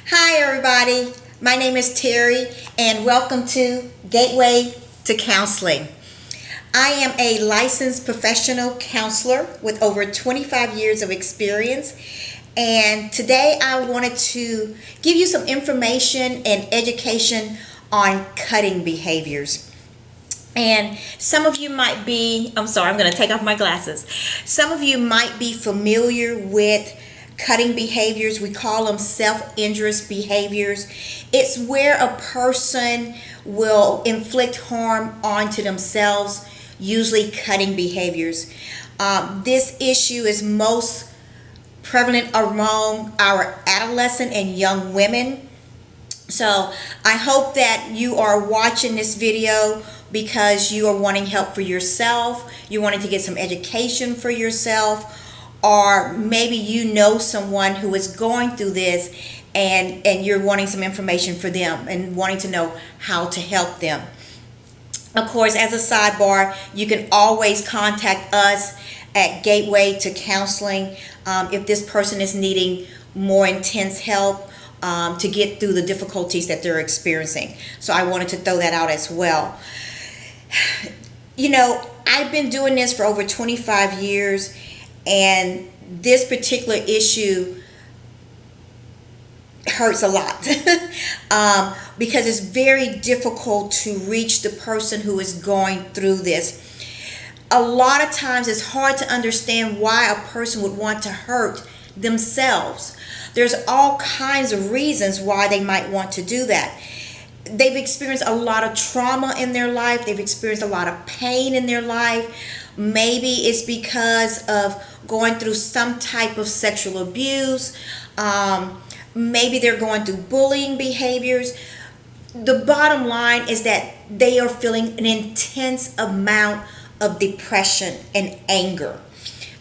Hi, everybody. My name is Terry, and welcome to Gateway to Counseling. I am a licensed professional counselor with over 25 years of experience, and today I wanted to give you some information and education on cutting behaviors. And some of you might be, I'm sorry, I'm going to take off my glasses. Some of you might be familiar with cutting behaviors. We call them self-injurious behaviors. It's where a person will inflict harm onto themselves, usually cutting behaviors. This issue is most prevalent among our adolescent and young women. So I hope that you are watching this video because you are wanting help for yourself, you're wanting to get some education for yourself, or maybe you know someone who is going through this and you're wanting some information for them and wanting to know how to help them. Of course, as a sidebar, you can always contact us at Gateway to Counseling if this person is needing more intense help to get through the difficulties that they're experiencing. So I wanted to throw that out as well. You know, I've been doing this for over 25 years, and this particular issue hurts a lot because it's very difficult to reach the person who is going through this. A lot of times it's hard to understand why a person would want to hurt themselves. There's all kinds of reasons why they might want to do that. They've experienced a lot of trauma in their life. They've experienced a lot of pain in their life. Maybe it's because of going through some type of sexual abuse. Maybe they're going through bullying behaviors. The bottom line is that they are feeling an intense amount of depression and anger.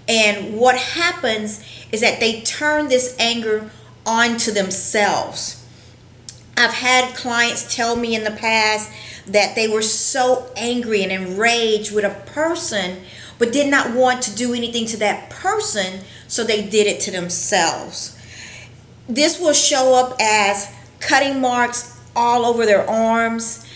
And what happens is that they turn this anger onto themselves. I've had clients tell me in the past that they were so angry and enraged with a person but did not want to do anything to that person, so they did it to themselves. This will show up as cutting marks all over their arms.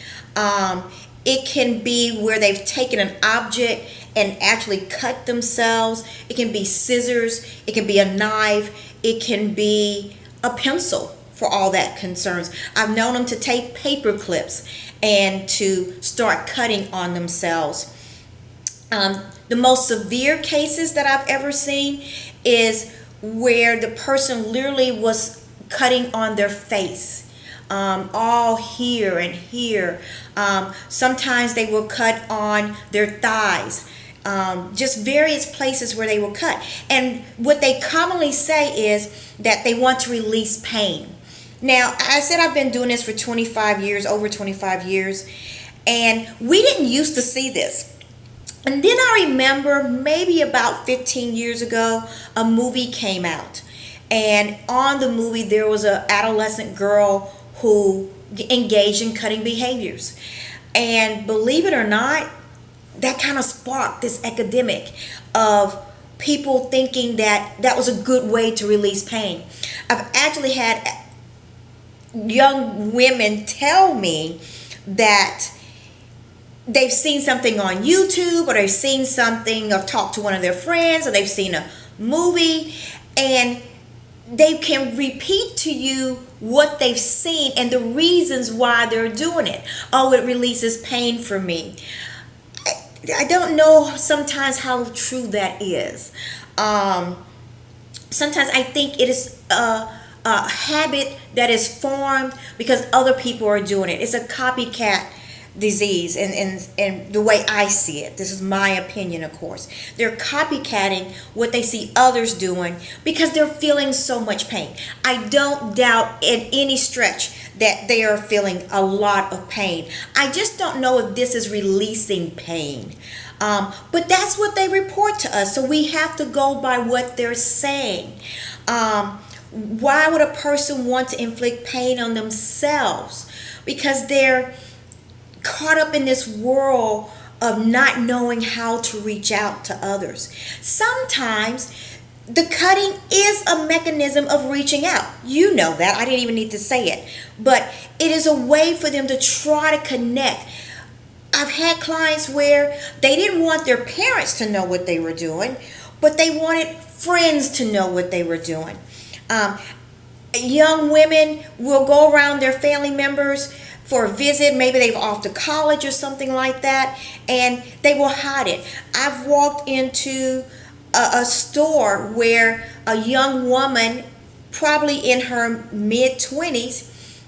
It can be where they've taken an object and actually cut themselves. It can be scissors, it can be a knife, it can be a pencil for all that concerns. I've known them to take paper clips and to start cutting on themselves. The most severe cases that I've ever seen is where the person literally was cutting on their face, all here and here. Sometimes they will cut on their thighs. Just various places where they will cut. And what they commonly say is that they want to release pain. Now, I said I've been doing this for 25 years, over 25 years, and we didn't used to see this. And then I remember maybe about 15 years ago, a movie came out. And on the movie, there was an adolescent girl who engaged in cutting behaviors. And believe it or not, that kind of sparked this epidemic of people thinking that that was a good way to release pain. I've actually had young women tell me that they've seen something on YouTube, or they've seen something, or talked to one of their friends, or they've seen a movie, and they can repeat to you what they've seen and the reasons why they're doing it. Oh, it releases pain for me. I don't know sometimes how true that is. Sometimes I think it is a habit that is formed because other people are doing it. It's a copycat disease, and the way I see it, this is my opinion, of course. They're copycatting what they see others doing because they're feeling so much pain. I don't doubt in any stretch that they are feeling a lot of pain. I just don't know if this is releasing pain. But that's what they report to us, so we have to go by what they're saying. Why would a person want to inflict pain on themselves? Because they're caught up in this world of not knowing how to reach out to others. Sometimes The cutting is a mechanism of reaching out. You know that. I didn't even need to say it. But it is a way for them to try to connect. I've had clients where they didn't want their parents to know what they were doing, but they wanted friends to know what they were doing. Um, Young women will go around their family members for a visit. Maybe they've off to college or something like that, and they will hide it. I've walked into a store where a young woman, probably in her mid 20s,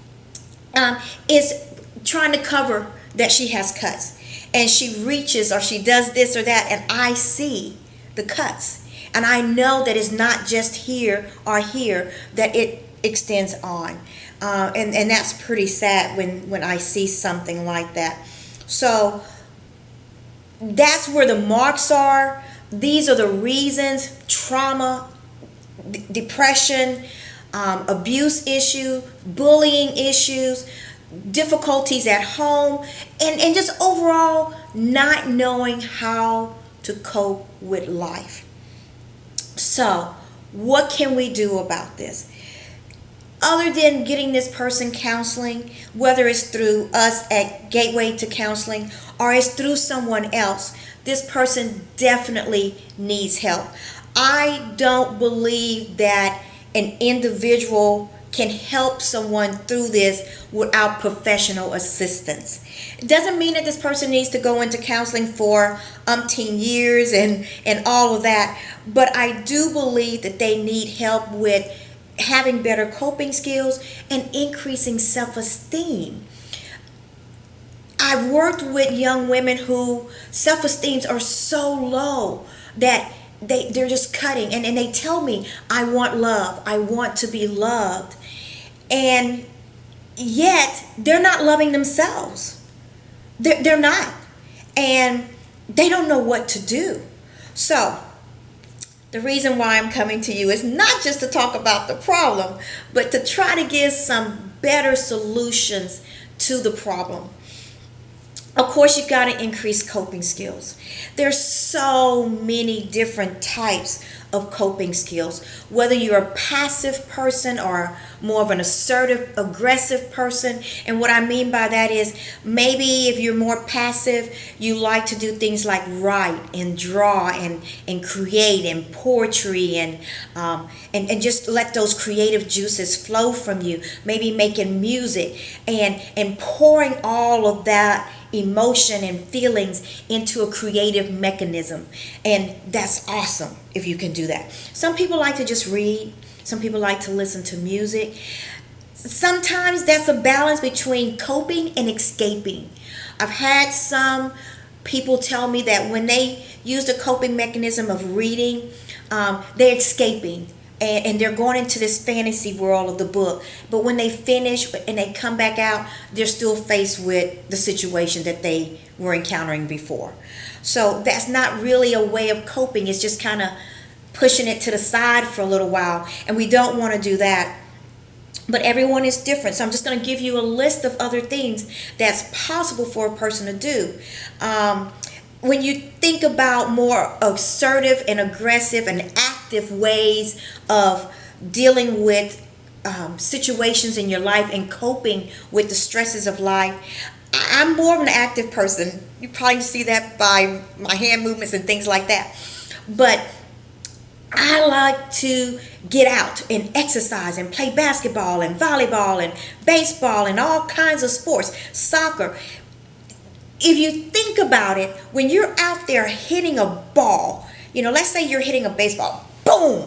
is trying to cover that she has cuts. And she reaches or she does this or that, and I see the cuts. And I know that it's not just here or here, that it extends on. And that's pretty sad when I see something like that. So that's where the marks are. These are the reasons: trauma, depression, abuse issue, bullying issues, difficulties at home, and just overall not knowing how to cope with life. So, what can we do about this? Other than getting this person counseling, whether it's through us at Gateway to Counseling or it's through someone else, this person definitely needs help. I don't believe that an individual can help someone through this without professional assistance. It doesn't mean that this person needs to go into counseling for umpteen years and all of that, but I do believe that they need help with having better coping skills and increasing self-esteem. I've worked with young women who self-esteems are so low that they're just cutting, and they tell me, I want love, I want to be loved, and yet they're not loving themselves. They're not, and they don't know what to do. So the reason why I'm coming to you is not just to talk about the problem, but to try to give some better solutions to the problem. Of course, you've got to increase coping skills. There's so many different types of coping skills, whether you're a passive person or more of an assertive, aggressive person. And what I mean by that is, maybe if you're more passive, you like to do things like write and draw and create and poetry and just let those creative juices flow from you. Maybe making music and pouring all of that emotion and feelings into a creative mechanism. And that's awesome if you can do that. Some people like to just read. Some people like to listen to music. Sometimes that's a balance between coping and escaping. I've had some people tell me that when they use the coping mechanism of reading, they're escaping. And they're going into this fantasy world of the book. But when they finish and they come back out, they're still faced with the situation that they were encountering before. So that's not really a way of coping. It's just kind of pushing it to the side for a little while. And we don't want to do that. But everyone is different. So I'm just going to give you a list of other things that's possible for a person to do. When you think about more assertive and aggressive and active ways of dealing with situations in your life and coping with the stresses of life, I'm more of an active person. You probably see that by my hand movements and things like that. But I like to get out and exercise and play basketball and volleyball and baseball and all kinds of sports, soccer. If you think about it, when you're out there hitting a ball, let's say you're hitting a baseball, boom,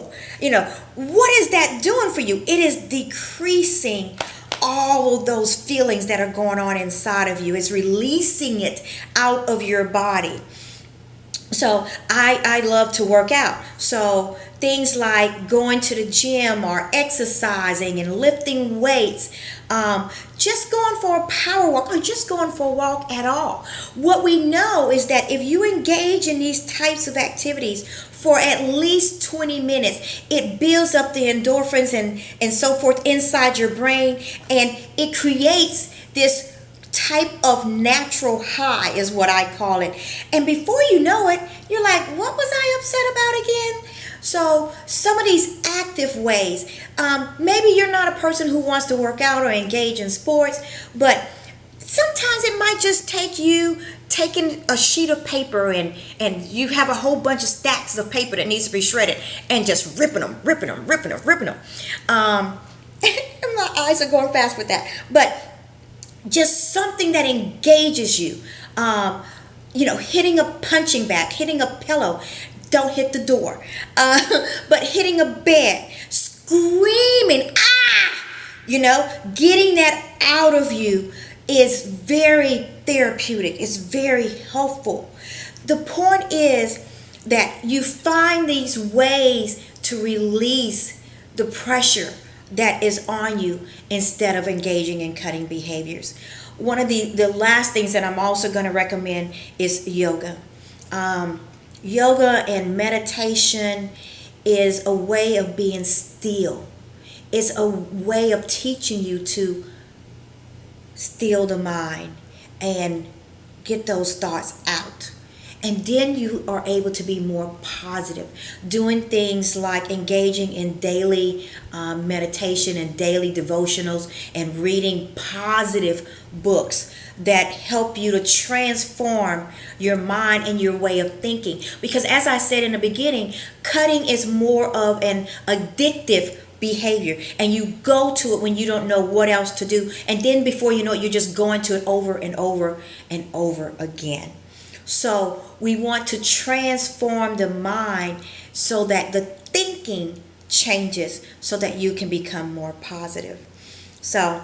what is that doing for you? It is decreasing all of those feelings that are going on inside of you. It's releasing it out of your body. So I love to work out. So things like going to the gym or exercising and lifting weights, just going for a power walk or just going for a walk at all. What we know is that if you engage in these types of activities for at least 20 minutes, it builds up the endorphins and so forth inside your brain, and it creates this type of natural high is what I call it. And before you know it, you're like, what was I upset about again? So some of these active ways, maybe you're not a person who wants to work out or engage in sports, but sometimes it might just take you taking a sheet of paper and you have a whole bunch of stacks of paper that needs to be shredded and just ripping them. And my eyes are going fast with that. But just something that engages you. Hitting a punching bag, hitting a pillow. Don't hit the door. But hitting a bed, screaming, ah! Getting that out of you is very therapeutic. It's very helpful. The point is that you find these ways to release the pressure that is on you instead of engaging in cutting behaviors. One of the last things that I'm also going to recommend is yoga. Yoga and meditation is a way of being still. It's a way of teaching you to still the mind and get those thoughts out. And then you are able to be more positive, doing things like engaging in daily meditation and daily devotionals and reading positive books that help you to transform your mind and your way of thinking. Because as I said in the beginning, cutting is more of an addictive behavior, and you go to it when you don't know what else to do, and then before you know it, you're just going to it over and over and over again. So we want to transform the mind so that the thinking changes so that you can become more positive. So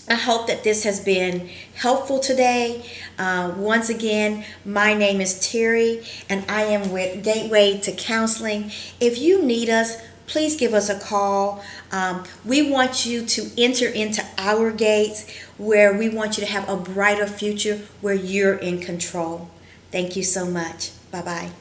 I hope that this has been helpful today. Once again, my name is Terry, and I am with Gateway to Counseling. If you need us, please give us a call. We want you to enter into our gates where we want you to have a brighter future where you're in control. Thank you so much. Bye-bye.